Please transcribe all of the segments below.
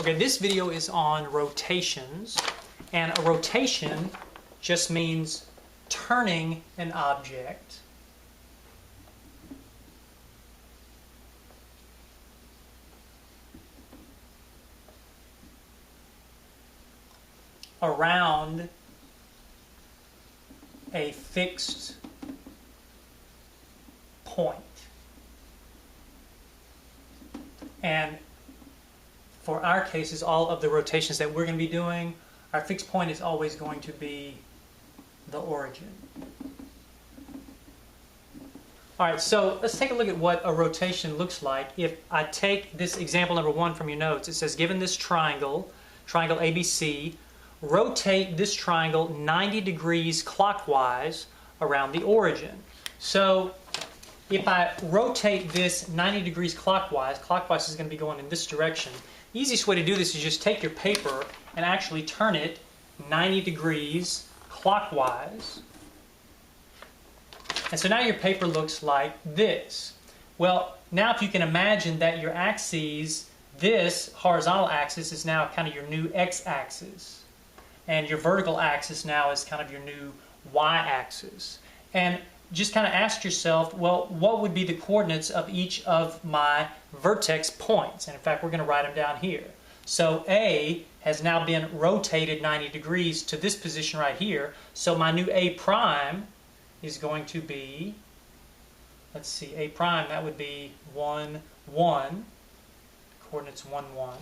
Okay, this video is on rotations, and a rotation just means turning an object around a fixed point. And for our cases, all of the rotations that we're going to be doing, our fixed point is always going to be the origin. All right, so let's take a look at what a rotation looks like. If I take this example number 1 from your notes, it says given this triangle ABC, rotate this triangle 90 degrees clockwise around the origin. So if I rotate this 90 degrees clockwise is going to be going in this direction. The easiest way to do this is just take your paper and actually turn it 90 degrees clockwise. And so now your paper looks like this. Well, now if you can imagine that your axes, this horizontal axis is now kind of your new x-axis. And your vertical axis now is kind of your new y-axis. And just kind of ask yourself, well, what would be the coordinates of each of my vertex points? And in fact, we're going to write them down here. So A has now been rotated 90 degrees to this position right here. So my new A prime is going to be, let's see, A prime, that would be 1, 1, coordinates 1, 1.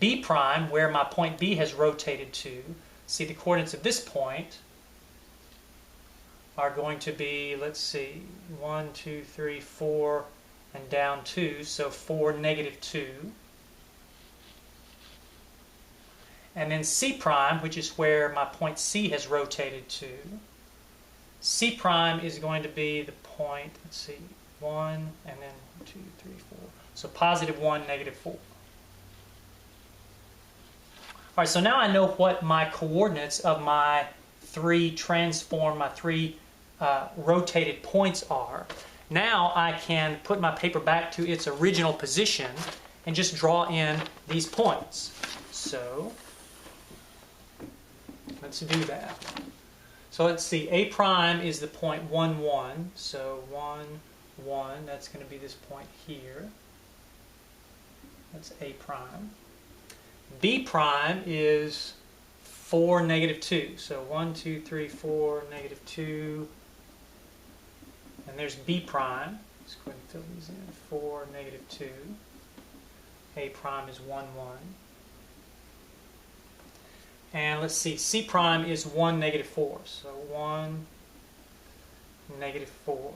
B prime, where my point B has rotated to, see the coordinates of this point are going to be, let's see, 1, 2, 3, 4, and down 2, so 4, negative 2. And then C prime, which is where my point C has rotated to, C prime is going to be the point, let's see, 1, and then 2, 3, 4. So positive 1, negative 4. All right, so now I know what my coordinates of my three rotated points are. Now I can put my paper back to its original position and just draw in these points. So let's do that. So let's see, A prime is the point 1, 1. So 1, 1, that's going to be this point here. That's A prime. B prime is 4, negative 2. So 1, 2, 3, 4, negative 2. And there's B prime. Let's go ahead and fill these in. 4, negative 2. A prime is 1, 1. And let's see, C prime is 1, negative 4. So 1, negative 4.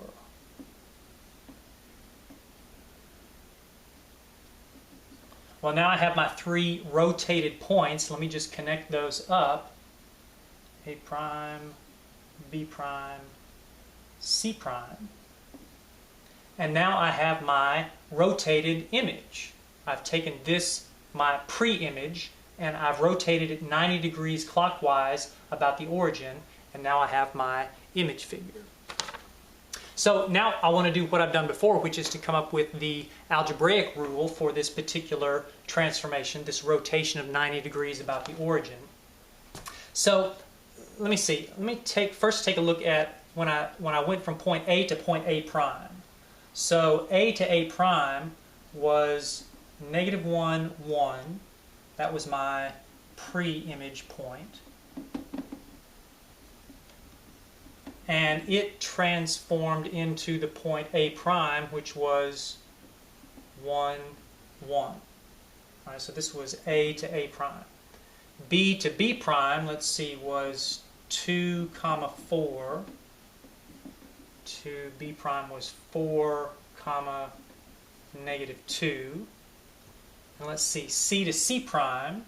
Well, now I have my three rotated points. Let me just connect those up. A prime, B prime, C prime. And now I have my rotated image. I've taken this, my pre-image, and I've rotated it 90 degrees clockwise about the origin, and now I have my image figure. So now I want to do what I've done before, which is to come up with the algebraic rule for this particular transformation, this rotation of 90 degrees about the origin. So let me see. Let me first take a look at when I went from point A to point A prime. So A to A prime was negative 1, 1. That was my pre-image point. And it transformed into the point A prime, which was 1, 1. All right, so this was A to A prime. B to B prime, let's see, was 2, 4. To B prime was 4, negative 2. And let's see, C to C prime,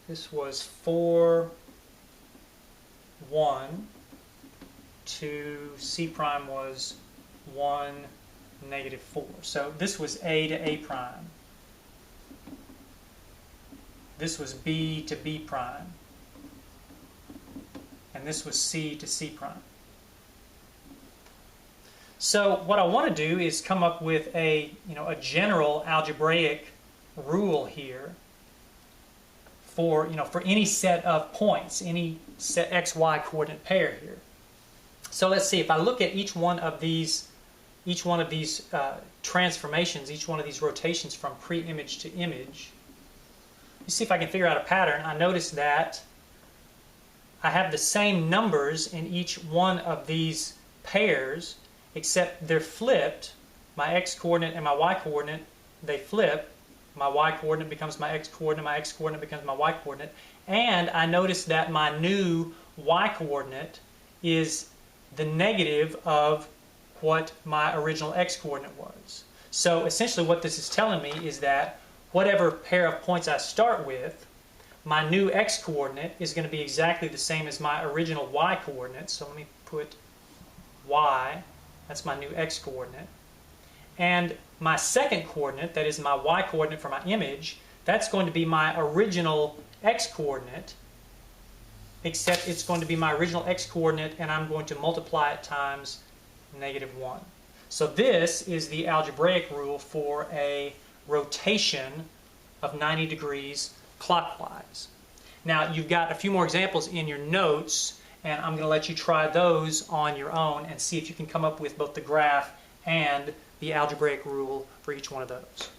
this was 4, 1. To C prime was 1, negative 4. So this was A to A prime. This was B to B prime. And this was C to C prime. So what I want to do is come up with a general algebraic rule here for, for any set of points, any set XY coordinate pair here. So let's see, if I look at each one of these transformations, each one of these rotations from pre-image to image, you see if I can figure out a pattern. I notice that I have the same numbers in each one of these pairs, except they're flipped. My x coordinate and my y coordinate, they flip. My y coordinate becomes my x coordinate becomes my y coordinate. And I notice that my new y coordinate is the negative of what my original x coordinate was. So essentially what this is telling me is that whatever pair of points I start with, my new x coordinate is going to be exactly the same as my original y coordinate. So let me put y, that's my new x coordinate. And my second coordinate, that is my y coordinate for my image, that's going to be my original x coordinate, except it's going to be my original x coordinate and I'm going to multiply it times -1. So this is the algebraic rule for a rotation of 90 degrees clockwise. Now you've got a few more examples in your notes, and I'm going to let you try those on your own and see if you can come up with both the graph and the algebraic rule for each one of those.